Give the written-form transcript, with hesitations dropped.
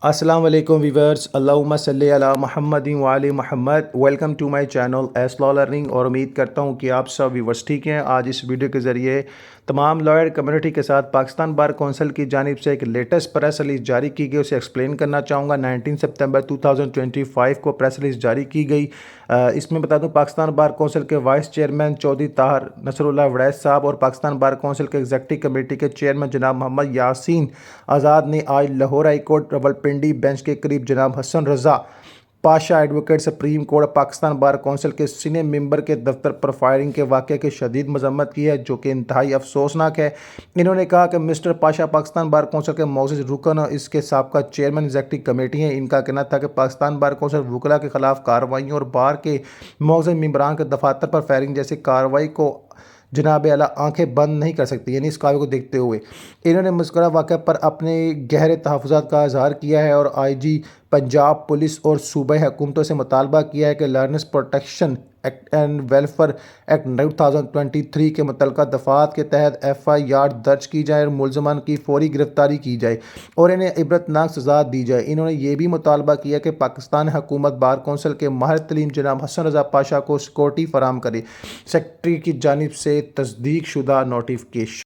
السلام علیکم ویورز، اللہم صلی علی محمد وعلی Muhammad. Welcome to my channel S law learning, اور امید کرتا ہوں کہ آپ سب ویورز ٹھیک ہیں۔ آج اس ویڈیو کے ذریعے تمام لائر کمیونٹی کے ساتھ پاکستان بار کونسل کی جانب سے ایک لیٹسٹ پریس ریلیز جاری کی گئی، اسے ایکسپلین کرنا چاہوں گا۔ 19 سپتمبر 2025 کو پریس ریلیز جاری کی گئی۔ اس میں بتا دوں پاکستان بار کونسل کے vice chairman Chaudhry Tahir Nasrullah Warraich sahib اور پاکستان بار کونسل کے ایگزیکٹو کمیٹی کے چیئرمین جناب محمد یاسین آزاد نے آج Lahore high court Rawalpindi bench کے قریب جناب Hassan Raza Pasha advocate supreme court Pakistan bar council کے سینئر ممبر کے دفتر پر فائرنگ کے واقعے کی شدید مذمت کی ہے، جو کہ انتہائی افسوسناک ہے۔ انہوں نے کہا کہ mister Pasha Pakistan bar council کے معزز رکن اور اس کے سابقہ چیئرمین ایگزیکٹو کمیٹی ہیں۔ ان کا کہنا تھا کہ پاکستان بار کونسل وکلاء کے خلاف کارروائیوں اور بار کے معزز ممبران کے دفاتر پر فائرنگ جیسی کارروائی کو جناب اعلیٰ آنکھیں بند نہیں کر سکتی، یعنی اس کارروائی کو دیکھتے ہوئے انہوں نے مذکورہ واقعہ پر اپنے گہرے تحفظات کا اظہار کیا ہے اور آئی جی پنجاب پولیس اور صوبائی حکومتوں سے مطالبہ کیا ہے کہ learners protection act and welfare act 2023 کے متعلقہ دفعات کے تحت ایف آئی آر درج کی جائے اور ملزمان کی فوری گرفتاری کی جائے اور انہیں عبرتناک سزا دی جائے۔ انہوں نے یہ بھی مطالبہ کیا کہ پاکستان حکومت بار کونسل کے ماہر تعلیم جناب حسن رضا پاشا کو سیکورٹی فراہم کرے۔ سیکریٹری کی جانب سے تصدیق شدہ نوٹیفکیشن